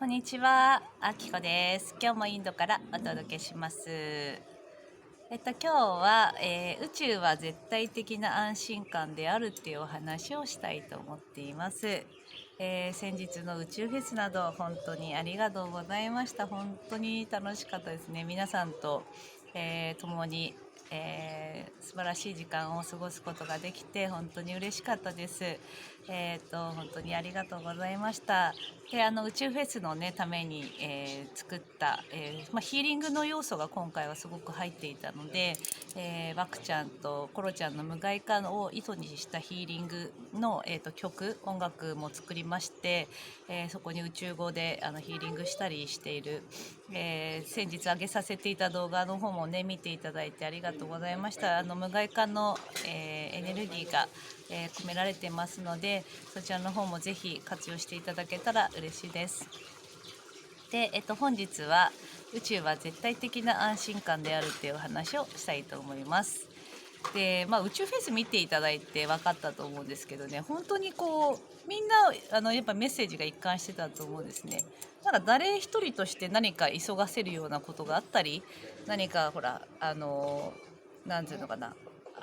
こんにちは、あきこです。今日もインドからお届けします。今日は、宇宙は絶対的な安心感であるっていうお話をしたいと思っています。先日の宇宙フェスなど本当にありがとうございました。本当に楽しかったですね。皆さんと、共に、素晴らしい時間を過ごすことができて本当に嬉しかったです。本当にありがとうございました。で、宇宙フェスのねために、作った、ヒーリングの要素が今回はすごく入っていたので、バクちゃんとコロちゃんの無害化を意図にしたヒーリングの、音楽も作りまして、そこに宇宙語でヒーリングしたりしている、先日上げさせていた動画の方もね見ていただいてありがとうございました。無害化の、エネルギーが、込められてますので、そちらの方もぜひ活用していただけたら嬉しいです。で、本日は宇宙は絶対的な安心感であるっていう話をしたいと思います。で、宇宙フェス見ていただいて分かったと思うんですけどね、本当にこうみんなやっぱメッセージが一貫してたと思うんですね。なんか誰一人として何か急がせるようなことがあったり、何かほらなんていうのかな、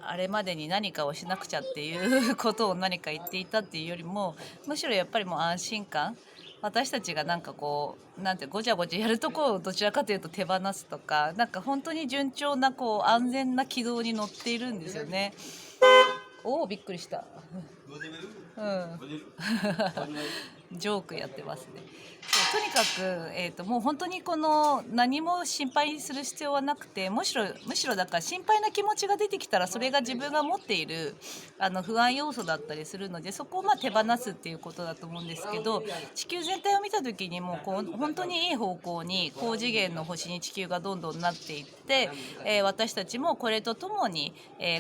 あれまでに何かをしなくちゃっていうことを何か言っていたっていうよりも、むしろやっぱりもう安心感、私たちがなんかこうなんてごちゃごちゃやるとこをどちらかというと手放すとか、なんか本当に順調なこう安全な軌道に乗っているんですよね。おお、びっくりした。うん。ジョークやってますね。そうとにかく、もう本当にこの何も心配する必要はなくて、むしろだから心配な気持ちが出てきたら、それが自分が持っている不安要素だったりするので、そこを手放すっていうことだと思うんですけど、地球全体を見た時にもこう本当にいい方向に高次元の星に地球がどんどんなっていって、私たちもこれとともに、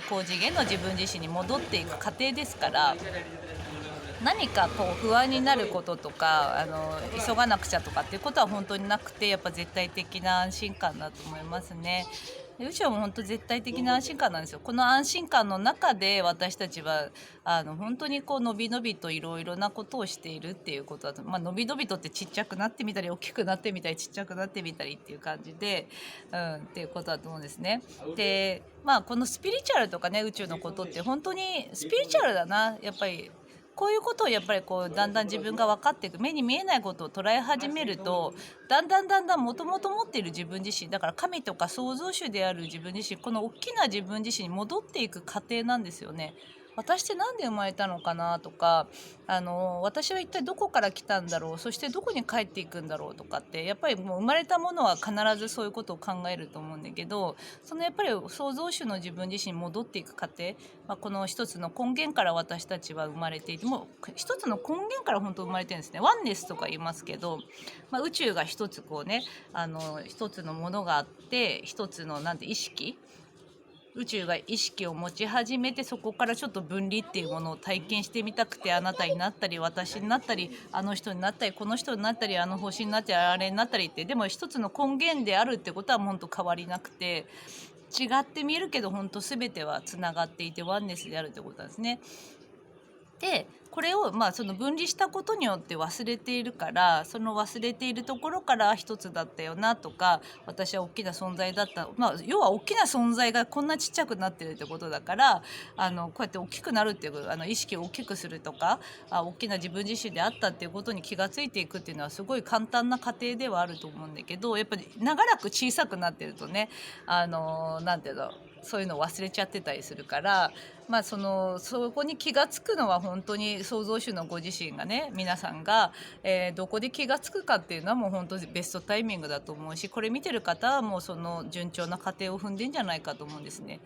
高次元の自分自身に戻っていく過程ですから、何かこう不安になることとか急がなくちゃとかっていうことは本当になくて、やっぱ絶対的な安心感だと思いますね。うちはもう本当絶対的な安心感なんですよ。この安心感の中で私たちは本当にこうのびのびといろいろなことをしているっていうことだと、のびのびとってちっちゃくなってみたり大きくなってみたりちっちゃくなってみたりっていう感じで、っていうことだと思うんですね。で、このスピリチュアルとかね、宇宙のことって本当にスピリチュアルだな、やっぱり。こういうことをやっぱりこうだんだん自分が分かっていく、目に見えないことを捉え始めると、だんだんもともと持っている自分自身だから、神とか創造主である自分自身、この大きな自分自身に戻っていく過程なんですよね。私って何で生まれたのかなとか、私は一体どこから来たんだろう、そしてどこに帰っていくんだろうとかって、やっぱりもう生まれたものは必ずそういうことを考えると思うんだけど、そのやっぱり創造主の自分自身に戻っていく過程、この一つの根源から私たちは生まれていて、もう一つの根源から本当生まれてるんですね。ワンネスとか言いますけど、宇宙が一つこうね、一つのものがあって、一つのなんて意識、宇宙が意識を持ち始めて、そこからちょっと分離っていうものを体験してみたくて、あなたになったり私になったり、あの人になったりこの人になったり、あの星になったりあれになったりって、でも一つの根源であるってことは本当変わりなくて、違って見えるけど本当全てはつながっていてワンネスであるってことなんですね。でこれをその分離したことによって忘れているから、その忘れているところから一つだったよなとか、私は大きな存在だった、要は大きな存在がこんなちっちゃくなってるってことだから、こうやって大きくなるっていう、意識を大きくするとか、大きな自分自身であったっていうことに気がついていくっていうのはすごい簡単な過程ではあると思うんだけど、やっぱり長らく小さくなってるとね、なんていうの、そういうのを忘れちゃってたりするから、そこに気が付くのは本当に創造主のご自身がね、皆さんが、どこで気が付くかっていうのはもう本当にベストタイミングだと思うし、これ見てる方はもうその順調な過程を踏んでんじゃないかと思うんですね。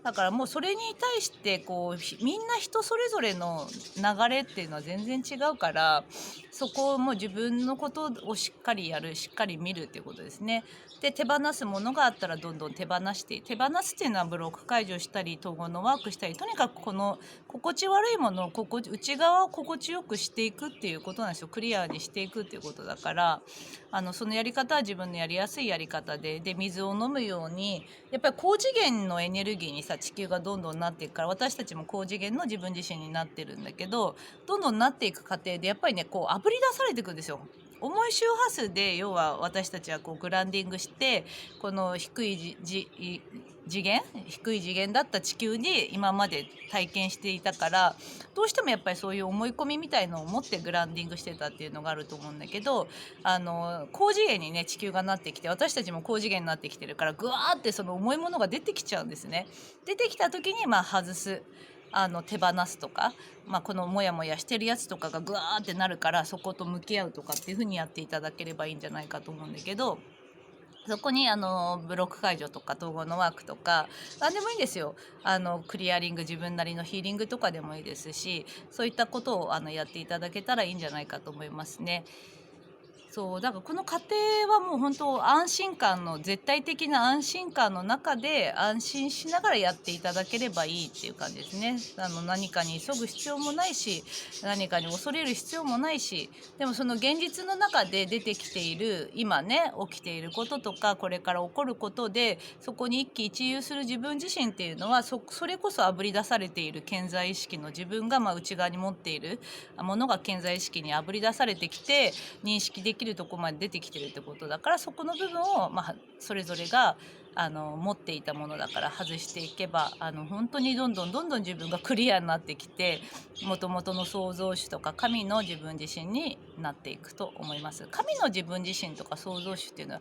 だからもうそれに対してこうみんな人それぞれの流れっていうのは全然違うから、そこをもう自分のことをしっかりやる、しっかり見るっていうことですね。で手放すものがあったらどんどん手放して、手放すっていうのはブロック解除したり統合のワークしたり、とにかくこの心地悪いものを内側を心地よくしていくっていうことなんですよ。クリアにしていくっていうことだから、そのやり方は自分のやりやすいやり方で、水を飲むようにやっぱり高次元のエネルギーにさ地球がどんどんなっていくから、私たちも高次元の自分自身になってるんだけど、どんどんなっていく過程でやっぱりねこうあぶり出されていくんですよ。重い周波数で要は私たちはこうグランディングして、この次元低い次元だった地球に今まで体験していたから、どうしてもやっぱりそういう思い込みみたいのを持ってグランディングしてたっていうのがあると思うんだけど、高次元にね地球がなってきて、私たちも高次元になってきてるから、ぐわーってその重いものが出てきちゃうんですね。出てきた時に外す、手放すとか、このモヤモヤしてるやつとかがぐわーってなるから、そこと向き合うとかっていう風にやっていただければいいんじゃないかと思うんだけど、そこにブロック解除とか統合のワークとか何でもいいんですよ。クリアリング、自分なりのヒーリングとかでもいいですし、そういったことをやっていただけたらいいんじゃないかと思いますね。そうだからこの過程はもう本当安心感の、絶対的な安心感の中で安心しながらやっていただければいいっていう感じですね。何かに急ぐ必要もないし、何かに恐れる必要もないし、でもその現実の中で出てきている今ね起きていることとか、これから起こることでそこに一喜一憂する自分自身っていうのは、それこそあぶり出されている顕在意識の自分が内側に持っているものが顕在意識にあぶり出されてきて認識できるとこまで出てきてるってことだから、そこの部分を、それぞれが持っていたものだから外していけば、本当にどんどん自分がクリアになってきて、もともとの創造主とか神の自分自身になっていくと思います。神の自分自身とか創造主っていうのは、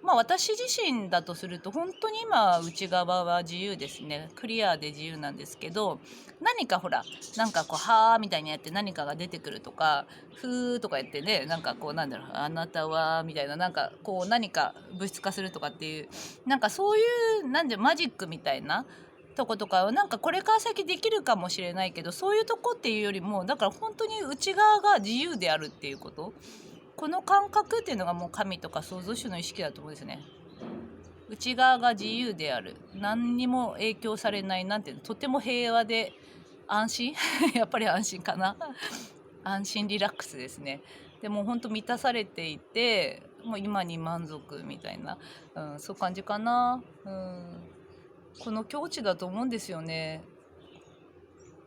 私自身だとすると本当に今内側は自由ですね。クリアで自由なんですけど、何かほらなんかこうはーみたいにやって何かが出てくるとか、ふーとか言ってね、なんかこうなんだろう、あなたはみたいな、なんかこう何か物質化するとかっていう、なんかそういうマジックみたいなとことかはなんかこれから先できるかもしれないけど、そういうとこっていうよりもだから本当に内側が自由であるっていうこと、この感覚っていうのがもう神とか創造主の意識だと思うんですね。内側が自由である、何にも影響されない、なんていうの、とても平和で安心やっぱり安心かな安心リラックスですね。でも本当満たされていて、もう今に満足みたいな、そういう感じかな。この境地だと思うんですよね。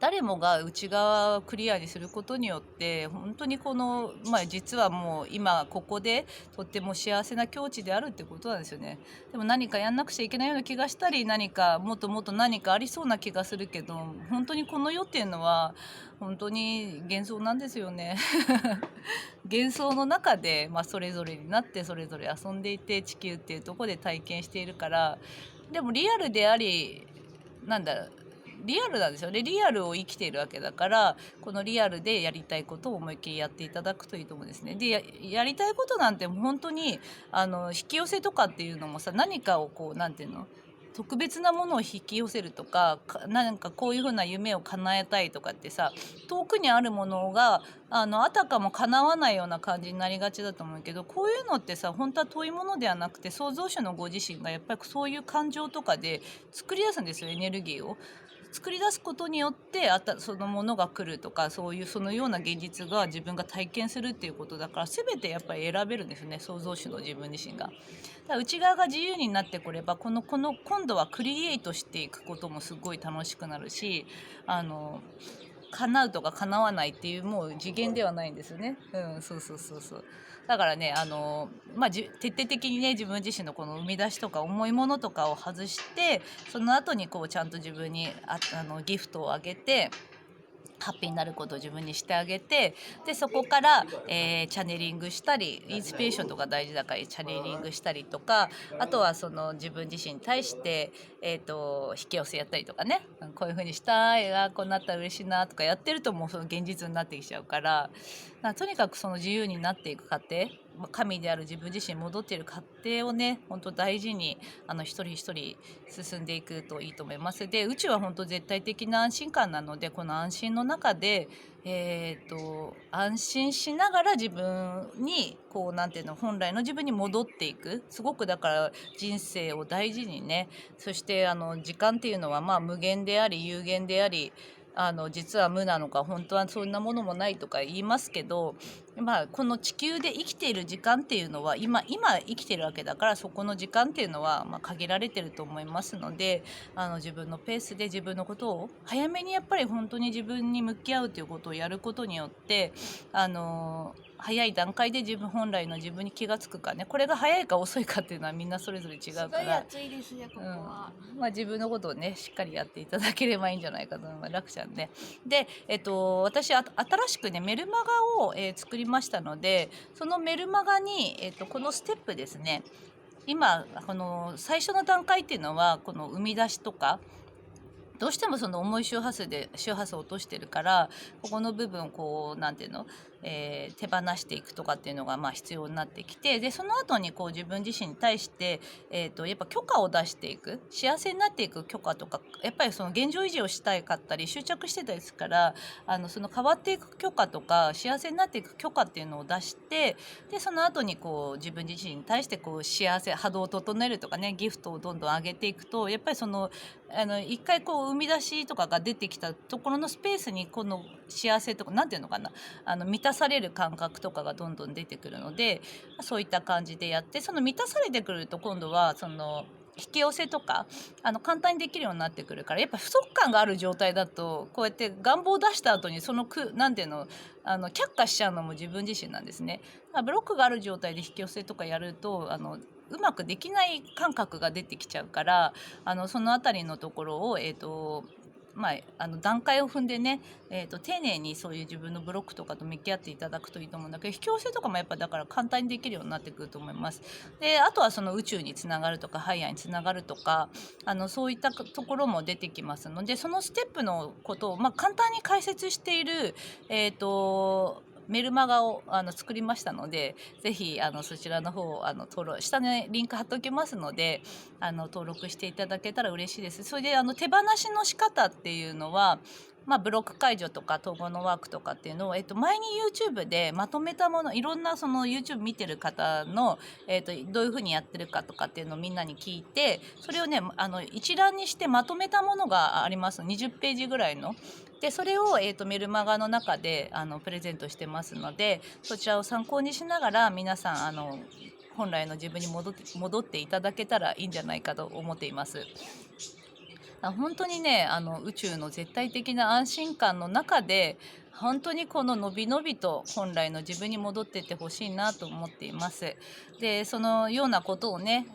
誰もが内側をクリアにすることによって本当にこの、実はもう今ここでとっても幸せな境地であるってことなんですよね。でも何かやんなくちゃいけないような気がしたり、何かもっともっと何かありそうな気がするけど、本当にこの世っていうのは本当に幻想なんですよね幻想の中で、それぞれになってそれぞれ遊んでいて、地球っていうところで体験しているから、でもリアルであり、なんだろう、リアルなんですよね。リアルを生きているわけだから、このリアルでやりたいことを思いっきりやっていただくといいと思うんですね。で やりたいことなんて本当に引き寄せとかっていうのもさ、何かをこうなんていうの、特別なものを引き寄せるとか、なんかこういうふうな夢を叶えたいとかってさ、遠くにあるものがあたかも叶わないような感じになりがちだと思うけど、こういうのってさ本当は遠いものではなくて、創造主のご自身がやっぱりそういう感情とかで作り出すんですよ。エネルギーを作り出すことによってそのものが来るとか、そういうそのような現実が自分が体験するっていうことだから、全てやっぱり選べるんですね、創造主の自分自身が。だから内側が自由になってこれば、この今度はクリエイトしていくこともすごい楽しくなるし、叶うとか叶わないっていうもう次元ではないんですよね。そうだからね、徹底的にね自分自身のこの生み出しとか重いものとかを外して、その後にこうちゃんと自分にギフトをあげて、ハッピーになることを自分にしてあげて、でそこから、チャネリングしたり、インスピレーションとか大事だからチャネリングしたりとか、あとはその自分自身に対して、引き寄せやったりとかね、こういう風にしたい、こうなったら嬉しいなとかやってると、もうその現実になってきちゃうから、とにかくその自由になっていく過程、神である自分自身に戻っている過程をね本当大事に一人一人進んでいくといいと思います。で宇宙は本当絶対的な安心感なので、この安心の中で、安心しながら自分にこうなんていうの、本来の自分に戻っていく。すごくだから人生を大事にね、そして時間っていうのは無限であり有限であり、実は無なのか、本当はそんなものもないとか言いますけど、この地球で生きている時間っていうのは今生きてるわけだから、そこの時間っていうのは限られてると思いますので、自分のペースで自分のことを早めにやっぱり本当に自分に向き合うということをやることによって、早い段階で本来の自分に気が付くかね、これが早いか遅いかっていうのはみんなそれぞれ違うから、すごい暑いですねここは。自分のことをねしっかりやっていただければいいんじゃないかと思います。楽ちゃんね。で、私新しくねメルマガを、作りましたので、そのメルマガに、このステップですね。今この最初の段階っていうのはこの生み出しとか、どうしてもその重い周波数で周波数を落としてるから、ここの部分をこうなんていうの、手放していくとかっていうのが必要になってきて、でその後にこう自分自身に対して、やっぱ許可を出していく、幸せになっていく許可とか、やっぱりその現状維持をしたいかったり執着してたりするから、その変わっていく許可とか幸せになっていく許可っていうのを出して、でその後にこう自分自身に対してこう幸せ波動を整えるとかね、ギフトをどんどん上げていくと、やっぱりその一回こう生み出しとかが出てきたところのスペースにこの幸せとかなんていうのかな、満たされる感覚とかがどんどん出てくるので、そういった感じでやって、その満たされてくると今度はその引き寄せとか簡単にできるようになってくるから、やっぱ不足感がある状態だとこうやって願望を出した後にそのなんていうの却下しちゃうのも自分自身なんですね。ブロックがある状態で引き寄せとかやるとうまくできない感覚が出てきちゃうから、そのあたりのところを段階を踏んでね、丁寧にそういう自分のブロックとかと向き合っていただくといいと思うんだけど、引き寄せとかもやっぱだから簡単にできるようになってくると思います。であとはその宇宙につながるとかハイヤーにつながるとかそういったところも出てきますので、そのステップのことを簡単に解説しているメルマガを作りましたので、ぜひそちらの方登録下にリンク貼っておきますので登録していただけたら嬉しいです。それで手放しの仕方っていうのは、ブロック解除とか統合のワークとかっていうのを、前に YouTube でまとめたもの、いろんなその YouTube 見てる方の、どういうふうにやってるかとかっていうのをみんなに聞いて、それをね一覧にしてまとめたものがあります。20ページぐらいの。でそれを、メルマガの中でプレゼントしてますので、そちらを参考にしながら皆さん本来の自分に戻っていただけたらいいんじゃないかと思っています。本当にね宇宙の絶対的な安心感の中で、本当にこののびのびと本来の自分に戻っていってほしいなと思っています。でそのようなことをね、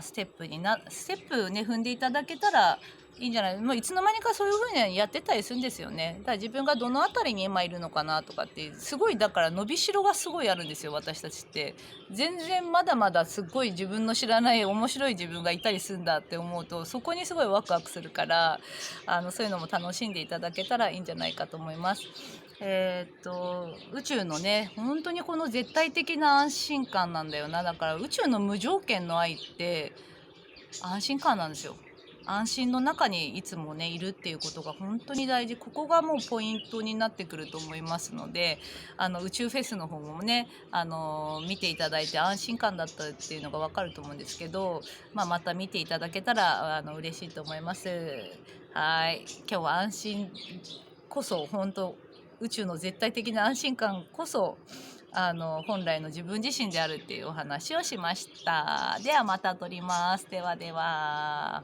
ステップね踏んでいただけたらいいんじゃない。もういつの間にかそういう風にやってたりするんですよね。だから自分がどの辺りに今いるのかなとかって、すごいだから伸びしろがすごいあるんですよ、私たちって。全然まだまだすごい自分の知らない面白い自分がいたりするんだって思うと、そこにすごいワクワクするから、そういうのも楽しんでいただけたらいいんじゃないかと思います。宇宙のね本当にこの絶対的な安心感なんだよな。だから宇宙の無条件の愛って安心感なんですよ。安心の中にいつもねいるっていうことが本当に大事。ここがもうポイントになってくると思いますので、宇宙フェスの方もね見ていただいて安心感だったっていうのが分かると思うんですけど、また見ていただけたら嬉しいと思います。はい、今日は安心こそ本当宇宙の絶対的な安心感こそ本来の自分自身であるっていうお話をしました。ではまた撮ります。ではでは。